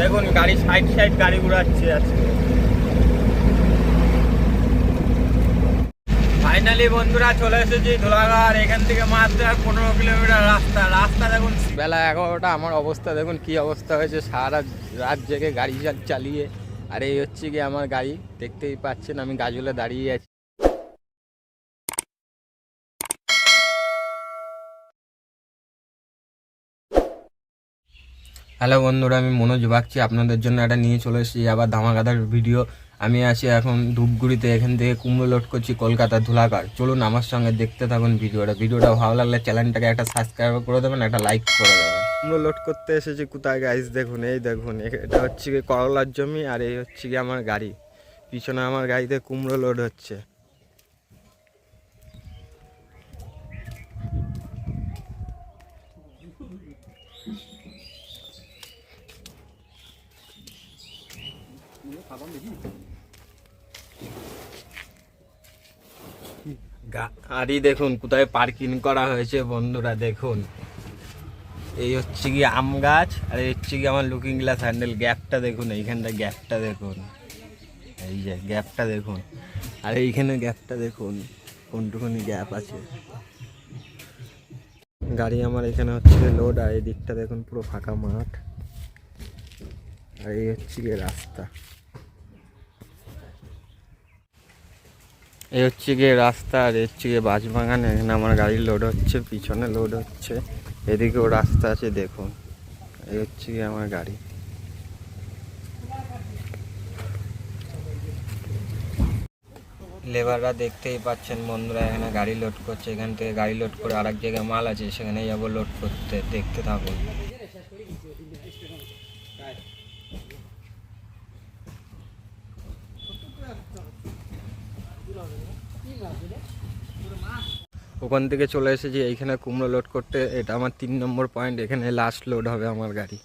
দেখুন গাড়ি side side গাড়ি ঘুরাচ্ছে আজকে। ফাইনালি বন্ধুরা চলে এসেছি ধুলাগড়। এখান থেকে মাত্র 15 কিলোমিটার রাস্তা দেখুন। বেলা 11টা, আমার অবস্থা দেখুন কি অবস্থা হয়েছে। সারা রাত জেগে গাড়ি চালিয়ে। আর এই হচ্ছে কি আমার গাড়ি, দেখতেই পাচ্ছেন আমি গাজলে দাঁড়িয়ে আছি। হ্যালো বন্ধুরা, আমি মনোজ বাগচি, আপনাদের জন্য একটা নিয়ে চলে এসেছি আবার ধামাকাদার ভিডিও। আমি আছি এখন ধূপগুড়িতে, এখান থেকে কুমড়ো লোড করছি কলকাতা ধুলাগড়। চলুন আমার সঙ্গে দেখতে থাকুন ভিডিওটা ভালো লাগলে চ্যানেলটাকে একটা সাবস্ক্রাইব করে দেবেন, একটা লাইক করে দেবেন। কুমড়ো লোড করতে এসেছি কোথায় গাইস, দেখুন এই দেখুন, এটা হচ্ছে কি করলার জমি, আর এই হচ্ছে কি আমার গাড়ি। পিছনে আমার গাড়িতে কুমড়ো লোড হচ্ছে। গাড়ি দেখুন কোথায় পার্কিং করা হয়েছে বন্ধুরা, দেখুন এই হচ্ছে কি আম গাছ, আর এই হচ্ছে কি আমার লুকিং গ্লাস হ্যান্ডেল। গ্যাপটা দেখুন, এইখানটা গ্যাপটা দেখুন, এই যে গ্যাপটা দেখুন, আর এইখানে গ্যাপটা দেখুন কোনটুকুনি গ্যাপ আছে। গাড়ি আমার এখানে হচ্ছে লোড, আর এই দিকটা দেখুন পুরো ফাঁকা মাঠ, আর এই হচ্ছে গিয়ে রাস্তা। এই হচ্ছে গিয়ে রাস্তা, আর হচ্ছে গিয়ে বাঁশবাগান। এখানে আমার গাড়ি লোড হচ্ছে, পিছনে লোড হচ্ছে, এদিকেও রাস্তা আছে দেখুন। এই হচ্ছে গিয়ে আমার গাড়ি। লেবাররা দেখতেই পাচ্ছেন বন্ধুরা, এখানে গাড়ি লোড করছে। এখান থেকে গাড়ি লোড করে আরেক জায়গায় মাল আছে, সেখানে যাবো লোড করতে, দেখতে থাকুন। ওখান থেকে চলে এসেছি এইখানে কুমড়ো লোড করতে। এটা আমার 3 নম্বর পয়েন্ট, এখানে লাস্ট লোড হবে আমার গাড়ি।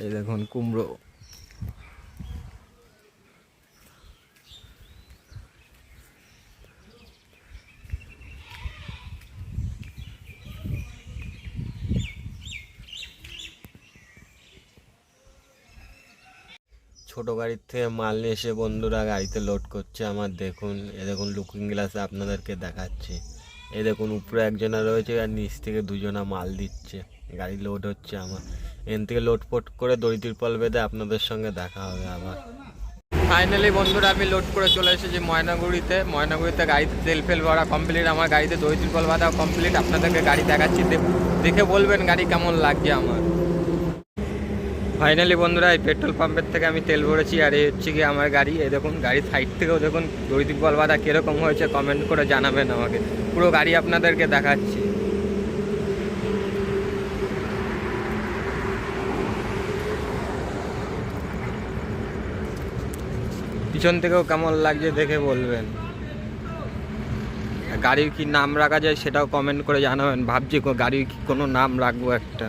এই দেখুন কুমড়ো। ছোট গাড়ির থেকে মাল নিয়ে এসে বন্ধুরা গাড়িতে লোড করছে আমার। দেখুন এ দেখুন লুকিং গ্লাসে আপনাদেরকে দেখাচ্ছি। এই দেখুন উপরে একজনা রয়েছে, আর নিচ থেকে দুজনা মাল দিচ্ছে। গাড়ি লোড হচ্ছে আমার। এখান থেকে লোড পোট করে দড়ি তিরপল বেঁধে আপনাদের সঙ্গে দেখা হবে আবার। ফাইনালি বন্ধুরা আমি লোড করে চলে এসেছি ময়নাগুড়িতে গাড়িতে তেল ফেল ভরা কমপ্লিট, আমার গাড়িতে দড়ি তিরপল বাঁধা কমপ্লিট। আপনাদেরকে গাড়ি দেখাচ্ছি, দেখে বলবেন গাড়ি কেমন লাগছে আমার। ফাইনালি বন্ধুরা এই পেট্রোল পাম্পের থেকে আমি তেল ভরেছি, আর এই হচ্ছে কি আমার গাড়ি। এই দেখুন গাড়ির সাইড থেকেও দেখুন দড়ি তিরপল বাঁধা কীরকম হয়েছে কমেন্ট করে জানাবেন আমাকে। পুরো গাড়ি আপনাদেরকে দেখাচ্ছি। পিছন থেকেও কেমন লাগছে দেখে বলবেন। গাড়ির কি নাম রাখা যায় সেটাও কমেন্ট করে জানাবেন। ভাবছি গাড়ির কি কোনো নাম রাখবো একটা।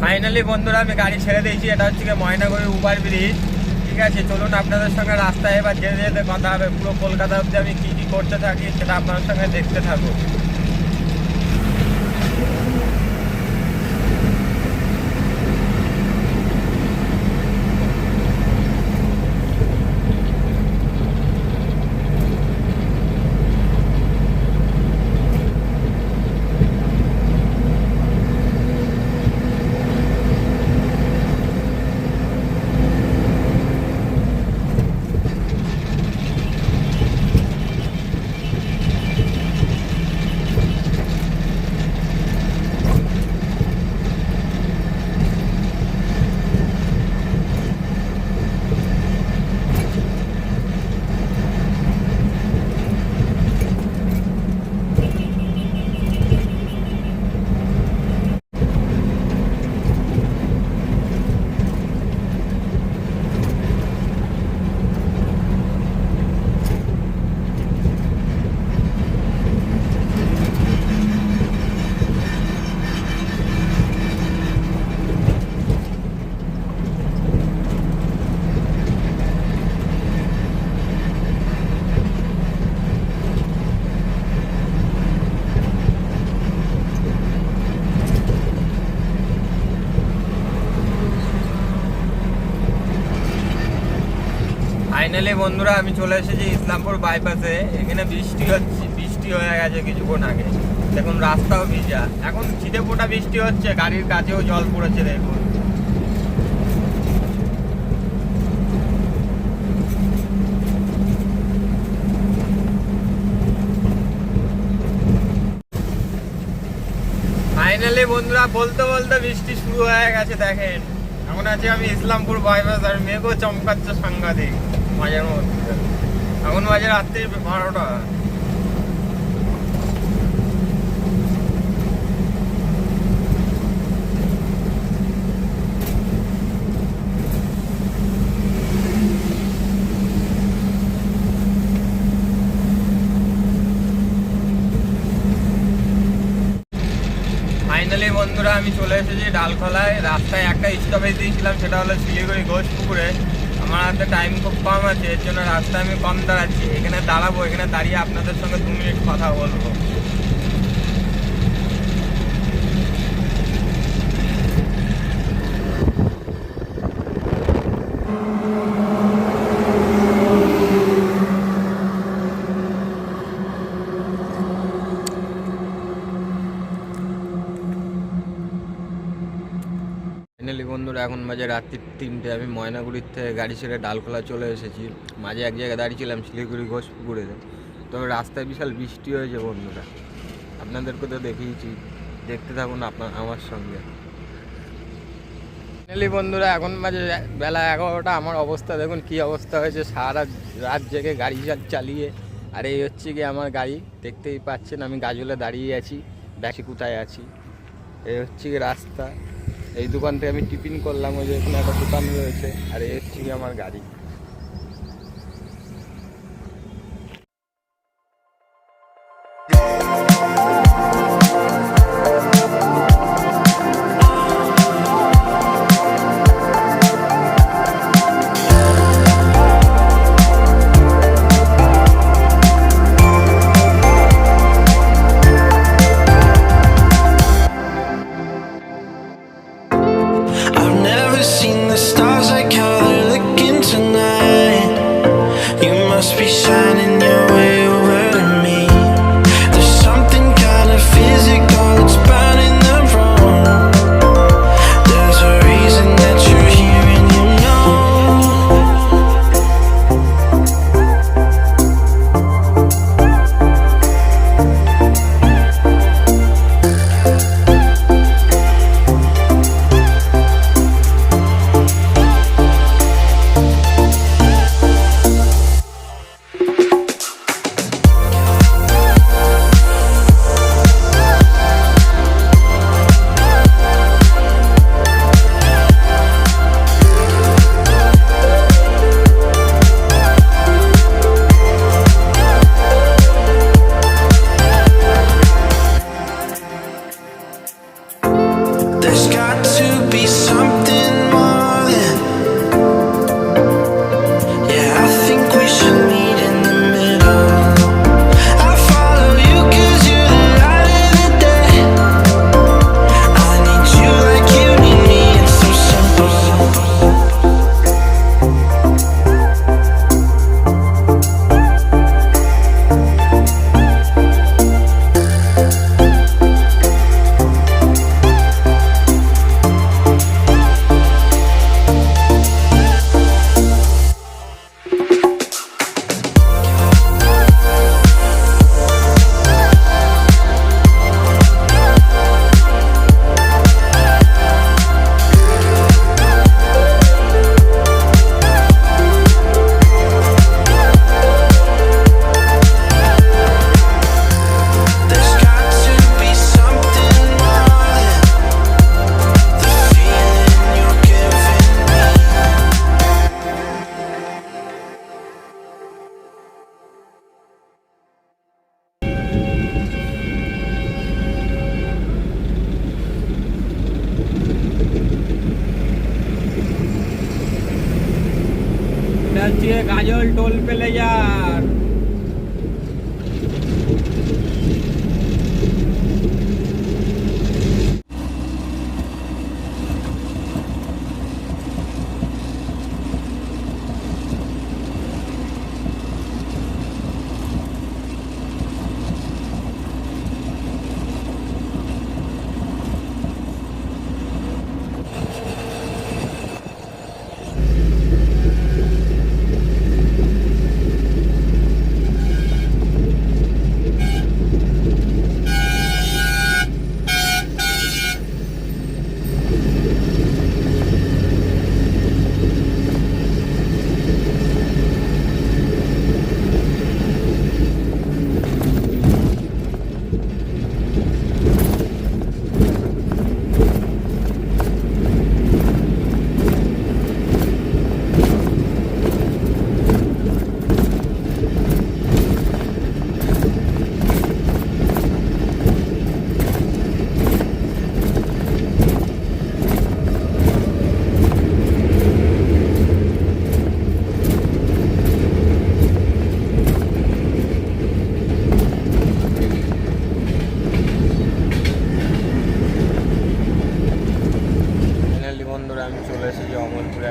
ফাইনালি বন্ধুরা আমি গাড়ি ছেড়ে দিয়েছি। এটা হচ্ছে কি ময়নাগুড়ির ওভার ব্রিজ। ঠিক আছে, চলুন আপনাদের সঙ্গে রাস্তায় এবার যেতে যেতে কথা হবে। পুরো কলকাতা অবধি আমি কী কী করতে থাকি সেটা আপনাদের সঙ্গে দেখতে থাকবো। ফাইনালি বন্ধুরা আমি চলে এসেছি ইসলামপুর বাইপাসে। এখানে বৃষ্টি হচ্ছে, বৃষ্টি হয়ে গেছে কিছুক্ষণ আগে। দেখুন রাস্তাও ভিজা, এখন ছিটে ফোটা বৃষ্টি হচ্ছে, গাড়ির কাছেও জল পড়েছে দেখুন। ফাইনালি বন্ধুরা বলতে বলতে বৃষ্টি শুরু হয়ে গেছে। দেখেন এখন আছি আমি ইসলামপুর বাইপাস, আর মেঘও চমকাচ্ছে সাংঘাতিক মাঝের মধ্যে। এখন বাজে রাত্রি 12টা। ফাইনালি বন্ধুরা আমি চলে এসেছি ডালখোলায়। রাস্তায় একটা স্টপেজ দিয়েছিলাম, সেটা হলো শিলিগুড়ি ঘোষপুকুরে। আমার হাতে টাইম খুব কম আছে, এর জন্য রাস্তায় আমি কম দাঁড়াচ্ছি। এখানে দাঁড়াবো, এখানে দাঁড়িয়ে আপনাদের সঙ্গে 2 মিনিট কথা বলবো। ফাইনালি বন্ধুরা এখন বাজে রাত্রি 3টে। আমি ময়নাগুড়ির থেকে গাড়ি ছেড়ে ডালখোলা চলে এসেছি। মাঝে এক জায়গায় দাঁড়িয়েছিলাম শিলিগুড়ি ঘোষপুকুরে, তবে রাস্তায় বিশাল বৃষ্টি হয়েছে বন্ধুরা। আপনাদেরকে তো দেখিয়েছি, দেখতে থাকুন আমার সঙ্গে। ফাইনালি বন্ধুরা এখন বাজে বেলা 11টা। আমার অবস্থা দেখুন কি অবস্থা হয়েছে, সারা রাত জেগে গাড়ি চালিয়ে। আর এই হচ্ছে কি আমার গাড়ি, দেখতেই পাচ্ছেন আমি গাজলে দাঁড়িয়ে আছি। দেখি কোথায় আছি, এই হচ্ছে কি রাস্তা। এই দোকান থেকে আমি টিফিন করলাম, ওই যে এখানে একটা দোকান রয়েছে। আর এই হচ্ছে কি আমার গাড়ি। গাজল টোল প্লাজার।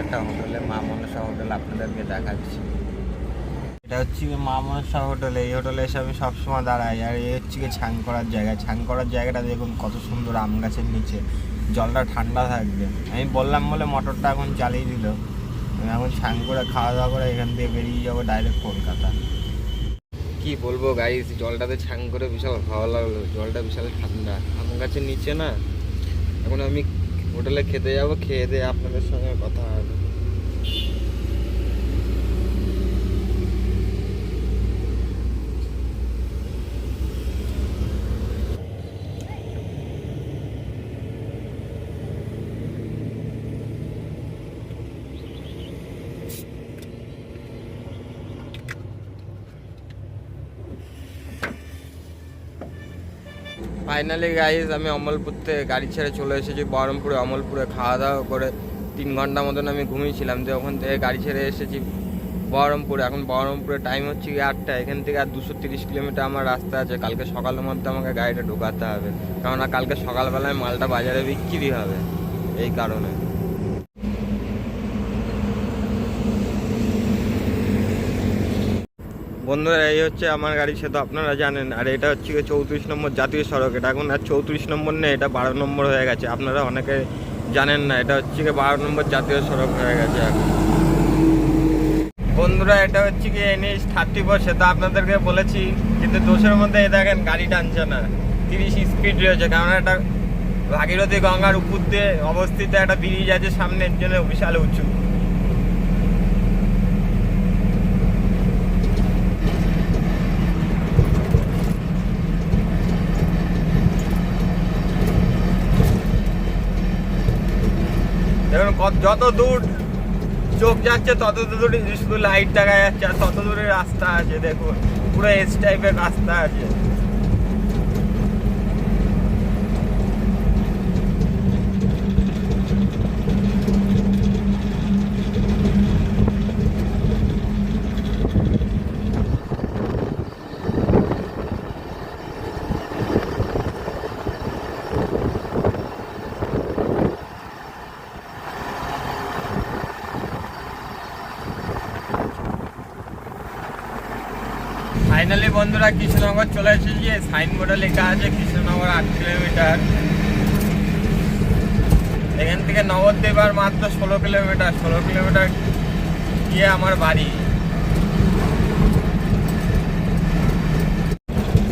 একটা হোটেলে, মা মনসা হোটেল আপনাদেরকে দেখাচ্ছি। এটা হচ্ছে গিয়ে মা মনসা হোটেল। এই হোটেলে এসে আমি সবসময় দাঁড়াই। আর এই হচ্ছে গিয়ে ছাং করার জায়গা। ছাং করার জায়গাটা দেখুন কত সুন্দর, আম গাছের নিচে, জলটা ঠান্ডা থাকবে। আমি বললাম বলে মোটরটা এখন চালিয়ে দিল। আমি এখন ছাং করে খাওয়া দাওয়া করে এখান থেকে বেরিয়ে যাবো ডাইরেক্ট কলকাতা। কি বলবো গাইস, জলটাতে ছাং করে বিশাল ভালো লাগলো। জলটা বিশাল ঠান্ডা, আম গাছের নিচে না। এখন আমি হোটেলে খেতে যাবো, খেয়ে দিয়ে আপনাদের সঙ্গে কথা হবে। ফাইনালি গাইস, আমি অমলপুর থেকে গাড়ি ছেড়ে চলে এসেছি বহরমপুরে। অমলপুরে খাওয়া দাওয়া করে 3 ঘন্টা মতন আমি ঘুমিয়েছিলাম। তো ওখান থেকে গাড়ি ছেড়ে এসেছি বহরমপুরে। এখন বহরমপুরে টাইম হচ্ছে কি 8টা। এখান থেকে আর 230 কিলোমিটার আমার রাস্তা আছে। কালকে সকালের মধ্যে আমাকে গাড়িটা ঢোকাতে হবে, কেননা কালকে সকালবেলায় মালটা বাজারে বিক্রি হবে, এই কারণে। বন্ধুরা, এই হচ্ছে আমার গাড়ি, সে তো আপনারা জানেন। আর এটা হচ্ছে 34 নম্বর জাতীয় সড়ক। এটা এখন আর 34 নম্বর নেই, এটা 12 নম্বর হয়ে গেছে। আপনারা অনেকে জানেন না, এটা হচ্ছে 12 নম্বর জাতীয় সড়ক হয়ে গেছে এখন। বন্ধুরা, এটা হচ্ছে কি NH 34, সে তো আপনাদেরকে বলেছি। কিন্তু দোষের মধ্যে এই দেখেন গাড়ি টানছে না, 30 স্পিড রয়েছে। কারণ এটা ভাগীরথী গঙ্গার উপর দিয়ে অবস্থিত একটা ব্রিজ আছে সামনের জন্য, বিশাল উঁচু। দেখুন যত দূর চোখ যাচ্ছে তত দূর শুধু লাইট দেখা যাচ্ছে, আর তত দূরে রাস্তা আছে। দেখুন পুরো এস টাইপের রাস্তা আছে। ফাইনালি বন্ধুরা, কৃষ্ণনগর চলে এসেছি। সাইনবোর্ডে লেখা আছে কৃষ্ণনগর 8 কিলোমিটার। এখান থেকে নবদ্বীপ আর মাত্র 16 কিলোমিটার। 16 কিলোমিটার গিয়ে আমার বাড়ি।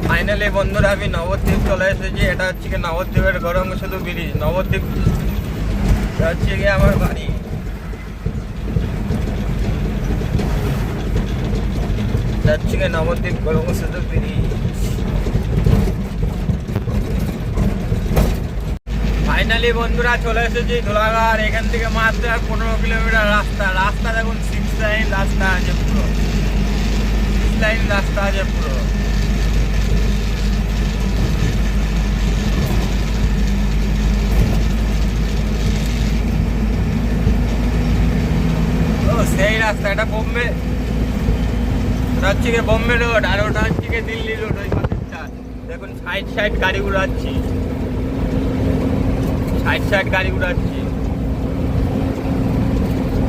ফাইনালি বন্ধুরা, আমি নবদ্বীপ চলে এসেছি। এটা হচ্ছে কি নবদ্বীপের গৌরাঙ্গ সেতু ব্রিজ। নবদ্বীপ হচ্ছে গিয়ে আমার বাড়ি। যাচ্ছে গিয়ে নবদ্বীপ গৌরাঙ্গ সেতু ব্রিজ। ফাইনালি বন্ধুরা, চলে এসেছি ধুলাগড়। এখান থেকে মাত্র 15 কিলোমিটার রাস্তা। রাস্তা দেখুন 6 লাইন রাস্তা আছে পুরো, 6 লাইন রাস্তা আছে পুরো। ও সেই রাস্তা, এটা বোম্বে, ওটা হচ্ছে গিয়ে বোম্বে রোড। আর ওটা হচ্ছে গিয়ে দিল্লি রোড। ওই পাশেরটা দেখুন, সাইড গাড়ি ঘুরাচ্ছি, সাইড গাড়ি ঘুরাচ্ছি।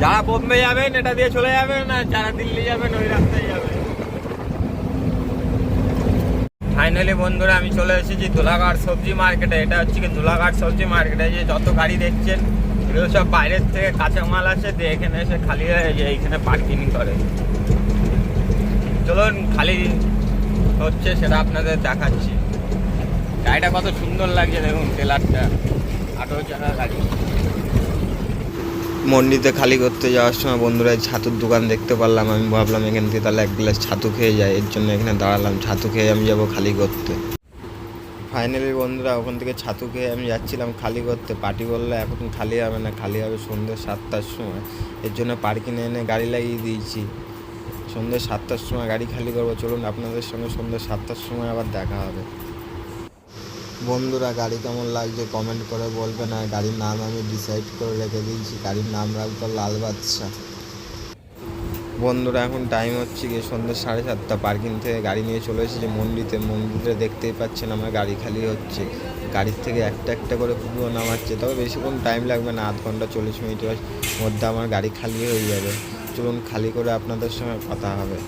যারা বোম্বে যাবেন এটা দিয়ে চলে যাবেন, না যারা দিল্লি যাবেন ওই রাস্তায় যাবেন। ফাইনালি বন্ধুরা, আমি চলে এসেছি ধুলাগড় সবজি মার্কেটে। এটা হচ্ছে কি ধুলাগড় সবজি মার্কেটে। যে যত গাড়ি দেখছেন এগুলো সব বাইরের থেকে কাঁচামাল আছে, দিয়ে এখানে এসে খালি হয়ে যায়, এইখানে পার্কিং করে। চলুন খালি হচ্ছে সেটা আপনাদের দেখাচ্ছি। গাড়িটা কত সুন্দর লাগছে দেখুন, টেলারটা 18 চাকা গাড়ি। মন্ডিতে খালি করতে যাওয়ার সময় বন্ধুরা ছাতুর দোকান দেখতে পারলাম। আমি ভাবলাম এখান থেকে তাহলে 1 গ্লাস ছাতু খেয়ে যায়, এর জন্য এখানে দাঁড়ালাম। ছাতু খেয়ে আমি যাবো খালি করতে। ফাইনালি বন্ধুরা, ওখান থেকে ছাতু খেয়ে আমি যাচ্ছিলাম খালি করতে। পার্টি বললে এখন খালি হবে না, খালি হবে সন্ধ্যে 7টার সময়। এর জন্য পার্কিংয়ে এনে গাড়ি লাগিয়ে দিয়েছি। সন্ধ্যে 7টার সময় গাড়ি খালি করবো। চলুন আপনাদের সঙ্গে সন্ধ্যে 7টার সময় আবার দেখা হবে। বন্ধুরা, গাড়ি কেমন লাগছে কমেন্ট করে বলবেন। আর গাড়ির নাম আমি ডিসাইড করে রেখে দিয়েছি, গাড়ির নাম রাখবো লাল বাদশা। বন্ধুরা, এখন টাইম হচ্ছে গিয়ে সন্ধ্যে 7:30। পার্কিং থেকে গাড়ি নিয়ে চলে এসেছি মন্ডিতে। মন্দিরে দেখতেই পাচ্ছেন আমার গাড়ি খালি হচ্ছে। গাড়ির থেকে একটা একটা করে কুমড়ো নামাচ্ছে, তবে বেশিক্ষণ টাইম লাগবে না, 0.5 ঘন্টা 40 মিনিটের মধ্যে আমার গাড়ি খালি হয়ে যাবে। চলুন খালি করে আপনাদের সঙ্গে কথা হবে।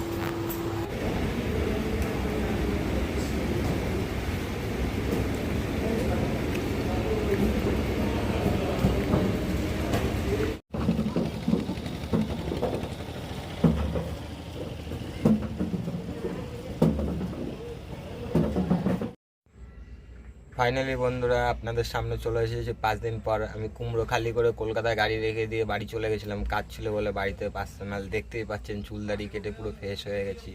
ফাইনালি বন্ধুরা আপনাদের সামনে চলে এসেছি 5 দিন পর। আমি কুমড়ো খালি করে কলকাতায় গাড়ি রেখে দিয়ে বাড়ি চলে গেছিলাম, কাজ ছিল বলে বাড়িতে পার্সোনাল। দেখতেই পাচ্ছেন চুল দাড়ি কেটে পুরো ফ্রেশ হয়ে গেছি।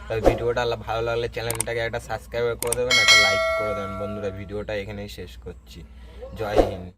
তবে ভিডিওটা ভালো লাগলে চ্যানেলটাকে একটা সাবস্ক্রাইব করে দেবেন, একটা লাইক করে দেবেন বন্ধুরা। ভিডিওটা এখানেই শেষ করছি। জয় হিন্দ।